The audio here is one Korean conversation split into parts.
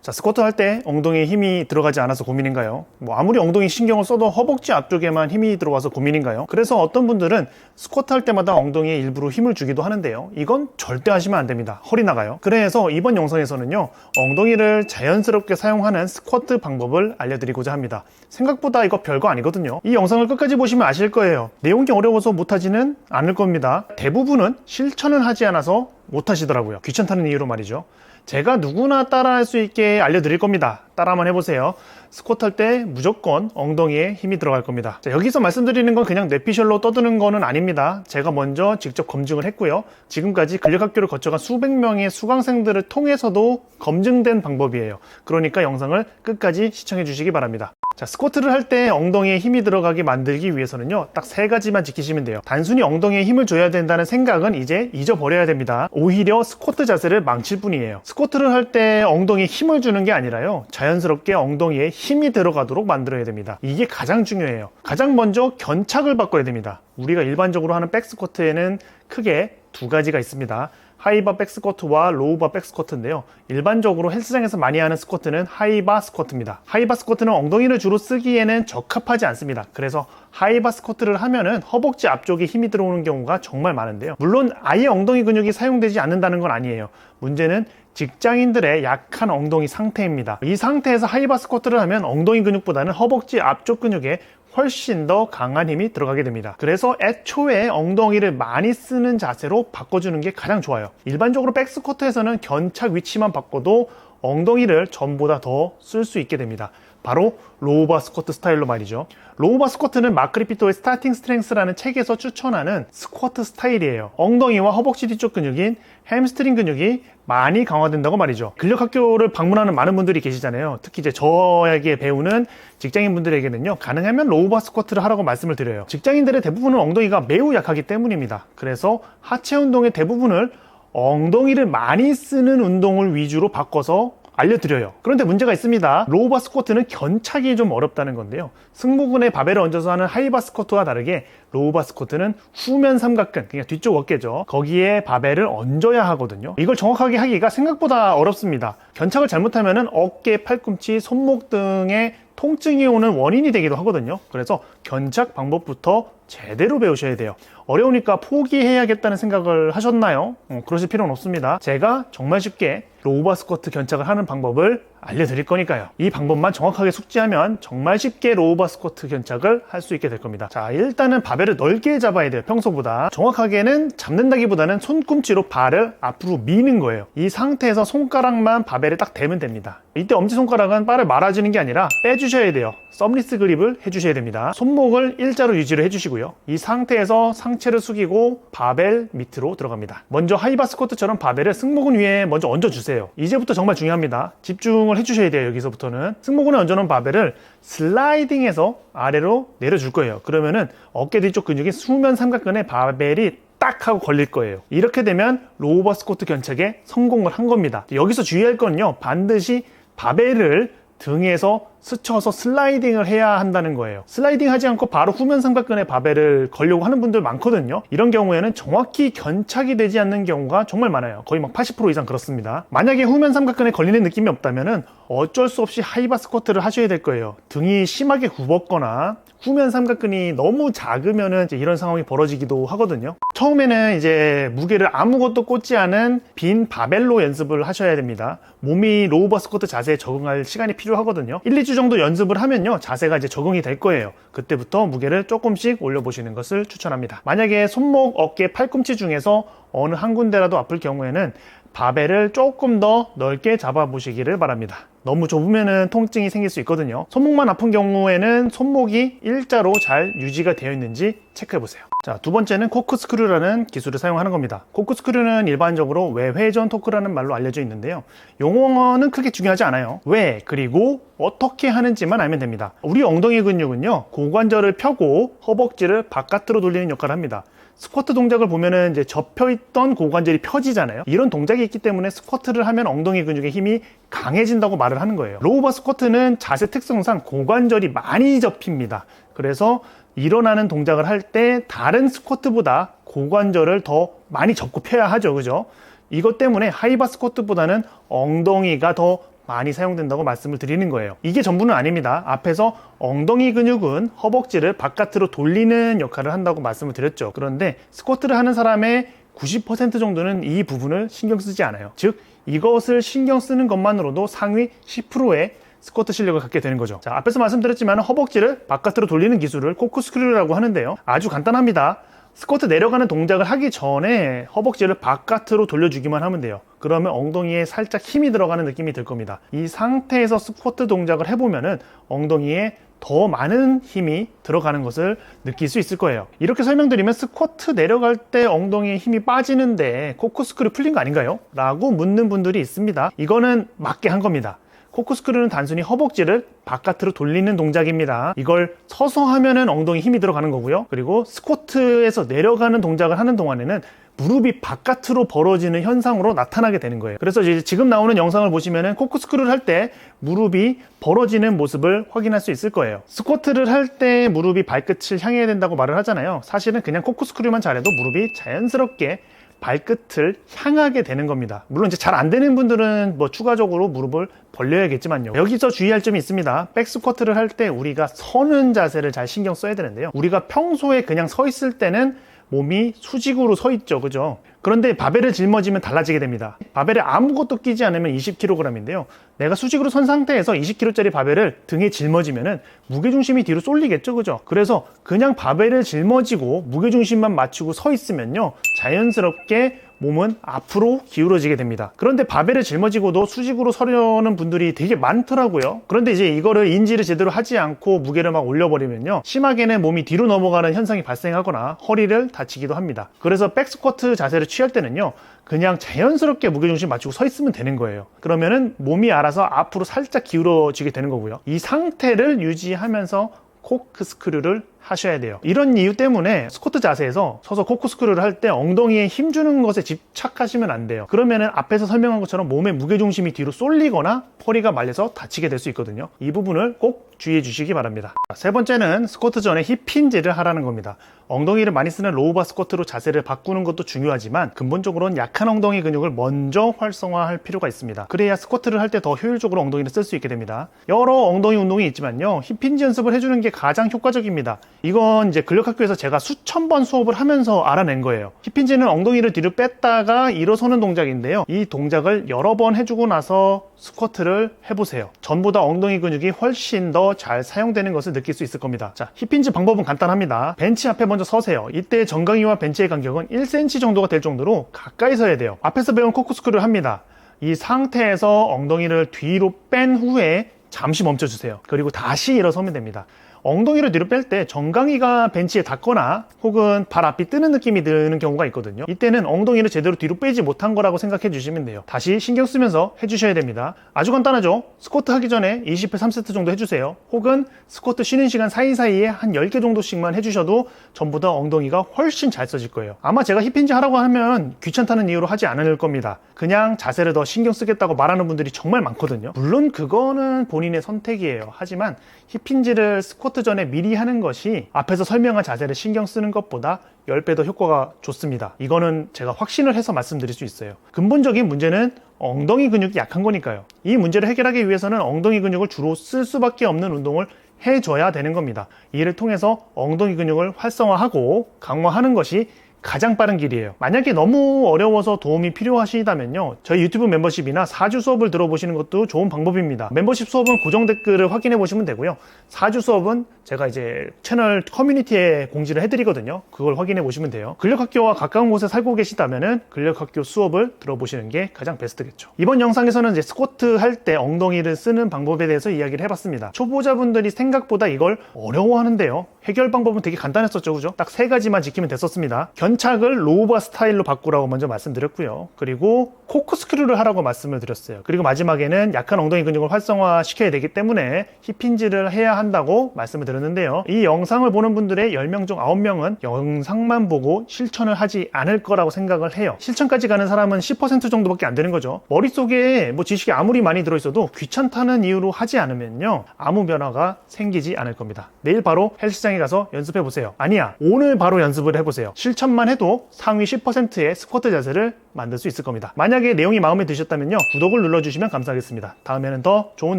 자, 스쿼트 할 때 엉덩이에 힘이 들어가지 않아서 고민인가요? 아무리 엉덩이 신경을 써도 허벅지 앞쪽에만 힘이 들어와서 고민인가요? 그래서 어떤 분들은 스쿼트 할 때마다 엉덩이에 일부러 힘을 주기도 하는데요, 이건 절대 하시면 안 됩니다. 허리 나가요. 그래서 이번 영상에서는요, 엉덩이를 자연스럽게 사용하는 스쿼트 방법을 알려드리고자 합니다. 생각보다 이거 별거 아니거든요. 이 영상을 끝까지 보시면 아실 거예요. 내용이 어려워서 못하지는 않을 겁니다. 대부분은 실천을 하지 않아서 못하시더라고요. 귀찮다는 이유로 말이죠. 제가 누구나 따라할 수 있게 알려드릴 겁니다. 따라 한번 해보세요. 스쿼트 할 때 무조건 엉덩이에 힘이 들어갈 겁니다. 자, 여기서 말씀드리는 건 그냥 뇌피셜로 떠드는 거는 아닙니다. 제가 먼저 직접 검증을 했고요. 지금까지 근력학교를 거쳐간 수백 명의 수강생들을 통해서도 검증된 방법이에요. 그러니까 영상을 끝까지 시청해 주시기 바랍니다. 자, 스쿼트를 할 때 엉덩이에 힘이 들어가게 만들기 위해서는요, 딱 3가지만 지키시면 돼요. 단순히 엉덩이에 힘을 줘야 된다는 생각은 이제 잊어버려야 됩니다. 오히려 스쿼트 자세를 망칠 뿐이에요. 스쿼트를 할 때 엉덩이에 힘을 주는 게 아니라요, 자연스럽게 엉덩이에 힘이 들어가도록 만들어야 됩니다. 이게 가장 중요해요. 가장 먼저 견착을 바꿔야 됩니다. 우리가 일반적으로 하는 백스쿼트에는 크게 2가지가 있습니다. 하이바 백스쿼트와 로우바 백스쿼트인데요, 일반적으로 헬스장에서 많이 하는 스쿼트는 하이바 스쿼트입니다. 하이바 스쿼트는 엉덩이를 주로 쓰기에는 적합하지 않습니다. 그래서 하이바 스쿼트를 하면은 허벅지 앞쪽에 힘이 들어오는 경우가 정말 많은데요, 물론 아예 엉덩이 근육이 사용되지 않는다는 건 아니에요. 문제는 직장인들의 약한 엉덩이 상태입니다. 이 상태에서 하이바 스쿼트를 하면 엉덩이 근육보다는 허벅지 앞쪽 근육에 훨씬 더 강한 힘이 들어가게 됩니다. 그래서 애초에 엉덩이를 많이 쓰는 자세로 바꿔주는 게 가장 좋아요. 일반적으로 백스쿼트에서는 견착 위치만 바꿔도 엉덩이를 전보다 더 쓸 수 있게 됩니다. 바로 로우바 스쿼트 스타일로 말이죠. 로우바 스쿼트는 마크 리피토의 스타팅 스트렝스라는 책에서 추천하는 스쿼트 스타일이에요. 엉덩이와 허벅지 뒤쪽 근육인 햄스트링 근육이 많이 강화된다고 말이죠. 근력학교를 방문하는 많은 분들이 계시잖아요. 특히 이제 저에게 배우는 직장인 분들에게는요, 가능하면 로우바 스쿼트를 하라고 말씀을 드려요. 직장인들의 대부분은 엉덩이가 매우 약하기 때문입니다. 그래서 하체 운동의 대부분을 엉덩이를 많이 쓰는 운동을 위주로 바꿔서 알려드려요. 그런데 문제가 있습니다. 로우바 스쿼트는 견착이 좀 어렵다는 건데요, 승모근에 바벨을 얹어서 하는 하이바 스쿼트와 다르게 로우바 스쿼트는 후면 삼각근, 그냥 뒤쪽 어깨죠, 거기에 바벨을 얹어야 하거든요. 이걸 정확하게 하기가 생각보다 어렵습니다. 견착을 잘못하면 어깨, 팔꿈치, 손목 등의 통증이 오는 원인이 되기도 하거든요. 그래서 견착 방법부터 제대로 배우셔야 돼요. 어려우니까 포기해야겠다는 생각을 하셨나요? 그러실 필요는 없습니다. 제가 정말 쉽게 로우바 스쿼트 견착을 하는 방법을 알려드릴 거니까요. 이 방법만 정확하게 숙지하면 정말 쉽게 로우바 스쿼트 견착을 할 수 있게 될 겁니다. 자, 일단은 바벨을 넓게 잡아야 돼요. 평소보다. 정확하게는 잡는다기보다는 손꿈치로 발을 앞으로 미는 거예요. 이 상태에서 손가락만 바벨에 딱 대면 됩니다. 이때 엄지손가락은 바를 말아주는 게 아니라 빼주셔야 돼요. 썸리스 그립을 해주셔야 됩니다. 손목을 일자로 유지를 해주시고요. 이 상태에서 상체를 숙이고 바벨 밑으로 들어갑니다. 먼저 하이바 스쿼트처럼 바벨을 승모근 위에 먼저 얹어주세요. 이제부터 정말 중요합니다. 집중을 해주셔야 돼요. 여기서부터는 승모근에 얹어놓은 바벨을 슬라이딩해서 아래로 내려줄 거예요. 그러면은 어깨 뒤쪽 근육이 수면 삼각근에 바벨이 딱 하고 걸릴 거예요. 이렇게 되면 로우바 스쿼트 견착에 성공을 한 겁니다. 여기서 주의할 건요, 반드시 바벨을 등에서 스쳐서 슬라이딩을 해야 한다는 거예요. 슬라이딩 하지 않고 바로 후면 삼각근에 바벨을 걸려고 하는 분들 많거든요. 이런 경우에는 정확히 견착이 되지 않는 경우가 정말 많아요. 거의 막 80% 이상 그렇습니다. 만약에 후면 삼각근에 걸리는 느낌이 없다면 어쩔 수 없이 하이바 스쿼트를 하셔야 될 거예요. 등이 심하게 굽었거나 후면 삼각근이 너무 작으면은 이런 상황이 벌어지기도 하거든요. 처음에는 이제 무게를 아무것도 꽂지 않은 빈 바벨로 연습을 하셔야 됩니다. 몸이 로우바 스쿼트 자세에 적응할 시간이 필요하거든요. 1, 2주 정도 연습을 하면요, 자세가 이제 적응이 될 거예요. 그때부터 무게를 조금씩 올려보시는 것을 추천합니다. 만약에 손목, 어깨, 팔꿈치 중에서 어느 한 군데라도 아플 경우에는 바벨을 조금 더 넓게 잡아보시기를 바랍니다. 너무 좁으면 통증이 생길 수 있거든요. 손목만 아픈 경우에는 손목이 일자로 잘 유지가 되어 있는지 체크해보세요. 자, 두 번째는 코크스크류라는 기술을 사용하는 겁니다. 코크스크류는 일반적으로 외회전 토크라는 말로 알려져 있는데요, 용어는 크게 중요하지 않아요. 왜, 그리고 어떻게 하는지만 알면 됩니다. 우리 엉덩이 근육은요, 고관절을 펴고 허벅지를 바깥으로 돌리는 역할을 합니다. 스쿼트 동작을 보면은 이제 접혀있던 고관절이 펴지잖아요. 이런 동작이 있기 때문에 스쿼트를 하면 엉덩이 근육의 힘이 강해진다고 말을 하는 거예요. 로우바 스쿼트는 자세 특성상 고관절이 많이 접힙니다. 그래서 일어나는 동작을 할 때 다른 스쿼트보다 고관절을 더 많이 접고 펴야 하죠. 그죠? 이것 때문에 하이바 스쿼트보다는 엉덩이가 더 많이 사용된다고 말씀을 드리는 거예요. 이게 전부는 아닙니다. 앞에서 엉덩이 근육은 허벅지를 바깥으로 돌리는 역할을 한다고 말씀을 드렸죠. 그런데 스쿼트를 하는 사람의 90% 정도는 이 부분을 신경 쓰지 않아요. 즉 이것을 신경 쓰는 것만으로도 상위 10%의 스쿼트 실력을 갖게 되는 거죠. 자, 앞에서 말씀드렸지만 허벅지를 바깥으로 돌리는 기술을 코크스크류라고 하는데요. 아주 간단합니다. 스쿼트 내려가는 동작을 하기 전에 허벅지를 바깥으로 돌려주기만 하면 돼요. 그러면 엉덩이에 살짝 힘이 들어가는 느낌이 들 겁니다. 이 상태에서 스쿼트 동작을 해보면은 엉덩이에 더 많은 힘이 들어가는 것을 느낄 수 있을 거예요. 이렇게 설명드리면 스쿼트 내려갈 때 엉덩이에 힘이 빠지는데 코크스크류 풀린 거 아닌가요? 라고 묻는 분들이 있습니다. 이거는 맞게 한 겁니다. 코크스크류는 단순히 허벅지를 바깥으로 돌리는 동작입니다. 이걸 서서 하면은 엉덩이 힘이 들어가는 거고요. 그리고 스쿼트에서 내려가는 동작을 하는 동안에는 무릎이 바깥으로 벌어지는 현상으로 나타나게 되는 거예요. 그래서 이제 지금 나오는 영상을 보시면은 코크스크류를 할 때 무릎이 벌어지는 모습을 확인할 수 있을 거예요. 스쿼트를 할 때 무릎이 발끝을 향해야 된다고 말을 하잖아요. 사실은 그냥 코크스크류만 잘해도 무릎이 자연스럽게 발끝을 향하게 되는 겁니다. 물론 이제 잘 안 되는 분들은 뭐 추가적으로 무릎을 벌려야겠지만요. 여기서 주의할 점이 있습니다. 백스쿼트를 할 때 우리가 서는 자세를 잘 신경 써야 되는데요. 우리가 평소에 그냥 서 있을 때는 몸이 수직으로 서 있죠. 그죠? 그런데 바벨을 짊어지면 달라지게 됩니다. 바벨에 아무것도 끼지 않으면 20kg인데요. 내가 수직으로 선 상태에서 20kg짜리 바벨을 등에 짊어지면은 무게중심이 뒤로 쏠리겠죠. 그죠? 그래서 그냥 바벨을 짊어지고 무게중심만 맞추고 서 있으면요. 자연스럽게 몸은 앞으로 기울어지게 됩니다. 그런데 바벨을 짊어지고도 수직으로 서려는 분들이 되게 많더라고요. 그런데 이제 이거를 인지를 제대로 하지 않고 무게를 막 올려버리면요. 심하게는 몸이 뒤로 넘어가는 현상이 발생하거나 허리를 다치기도 합니다. 그래서 백스쿼트 자세를 취할 때는요. 그냥 자연스럽게 무게중심 맞추고 서 있으면 되는 거예요. 그러면은 몸이 알아서 앞으로 살짝 기울어지게 되는 거고요. 이 상태를 유지하면서 코크스크류를 하셔야 돼요. 이런 이유 때문에 스쿼트 자세에서 서서 코크스크류를 할 때 엉덩이에 힘 주는 것에 집착하시면 안 돼요. 그러면은 앞에서 설명한 것처럼 몸의 무게중심이 뒤로 쏠리거나 허리가 말려서 다치게 될 수 있거든요. 이 부분을 꼭 주의해 주시기 바랍니다. 세 번째는 스쿼트 전에 힙힌지를 하라는 겁니다. 엉덩이를 많이 쓰는 로우바 스쿼트로 자세를 바꾸는 것도 중요하지만 근본적으로는 약한 엉덩이 근육을 먼저 활성화할 필요가 있습니다. 그래야 스쿼트를 할 때 더 효율적으로 엉덩이를 쓸 수 있게 됩니다. 여러 엉덩이 운동이 있지만요. 힙힌지 연습을 해주는 게 가장 효과적입니다. 이건 이제 근력학교에서 제가 수천 번 수업을 하면서 알아낸 거예요. 힙힌지는 엉덩이를 뒤로 뺐다가 일어서는 동작인데요. 이 동작을 여러 번 해주고 나서 스쿼트를 해보세요. 전보다 엉덩이 근육이 훨씬 더 잘 사용되는 것을 느낄 수 있을 겁니다. 자, 힙힌지 방법은 간단합니다. 벤치 앞에 먼저 서세요. 이때 정강이와 벤치의 간격은 1cm 정도가 될 정도로 가까이 서야 돼요. 앞에서 배운 코크스크류를 합니다. 이 상태에서 엉덩이를 뒤로 뺀 후에 잠시 멈춰주세요. 그리고 다시 일어서면 됩니다. 엉덩이를 뒤로 뺄 때 정강이가 벤치에 닿거나 혹은 발 앞이 뜨는 느낌이 드는 경우가 있거든요. 이때는 엉덩이를 제대로 뒤로 빼지 못한 거라고 생각해 주시면 돼요. 다시 신경 쓰면서 해주셔야 됩니다. 아주 간단하죠? 스쿼트 하기 전에 20회 3세트 정도 해주세요. 혹은 스쿼트 쉬는 시간 사이사이에 한 10개 정도씩만 해주셔도 전보다 엉덩이가 훨씬 잘 써질 거예요. 아마 제가 힙힌지 하라고 하면 귀찮다는 이유로 하지 않을 겁니다. 그냥 자세를 더 신경 쓰겠다고 말하는 분들이 정말 많거든요. 물론 그거는 본인의 선택이에요. 하지만 힙힌지를 스쿼트 전에 미리 하는 것이 앞에서 설명한 자세를 신경 쓰는 것보다 10배 더 효과가 좋습니다. 이거는 제가 확신을 해서 말씀드릴 수 있어요. 근본적인 문제는 엉덩이 근육이 약한 거니까요. 이 문제를 해결하기 위해서는 엉덩이 근육을 주로 쓸 수밖에 없는 운동을 해줘야 되는 겁니다. 이를 통해서 엉덩이 근육을 활성화하고 강화하는 것이 가장 빠른 길이에요. 만약에 너무 어려워서 도움이 필요하시다면요. 저희 유튜브 멤버십이나 4주 수업을 들어보시는 것도 좋은 방법입니다. 멤버십 수업은 고정 댓글을 확인해 보시면 되고요. 4주 수업은 제가 이제 채널 커뮤니티에 공지를 해드리거든요. 그걸 확인해 보시면 돼요. 근력학교와 가까운 곳에 살고 계시다면은 근력학교 수업을 들어보시는 게 가장 베스트겠죠. 이번 영상에서는 이제 스쿼트 할 때 엉덩이를 쓰는 방법에 대해서 이야기를 해봤습니다. 초보자분들이 생각보다 이걸 어려워하는데요. 해결 방법은 되게 간단했었죠. 그죠? 딱 3가지만 지키면 됐었습니다. 견착을 로우바 스타일로 바꾸라고 먼저 말씀드렸고요. 그리고 코크스크류를 하라고 말씀을 드렸어요. 그리고 마지막에는 약한 엉덩이 근육을 활성화시켜야 되기 때문에 힙힌지를 해야 한다고 말씀을 드렸는데요. 이 영상을 보는 분들의 10명 중 9명은 영상만 보고 실천을 하지 않을 거라고 생각을 해요. 실천까지 가는 사람은 10% 정도밖에 안 되는 거죠. 머릿속에 뭐 지식이 아무리 많이 들어있어도 귀찮다는 이유로 하지 않으면요. 아무 변화가 생기지 않을 겁니다. 내일 바로 헬스장에 가서 연습해 보세요. 아니야, 오늘 바로 연습을 해보세요. 실천만 동작만 해도 상위 10%의 스쿼트 자세를 만들 수 있을 겁니다. 만약에 내용이 마음에 드셨다면요, 구독을 눌러주시면 감사하겠습니다. 다음에는 더 좋은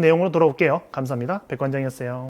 내용으로 돌아올게요. 감사합니다. 백관장이었어요.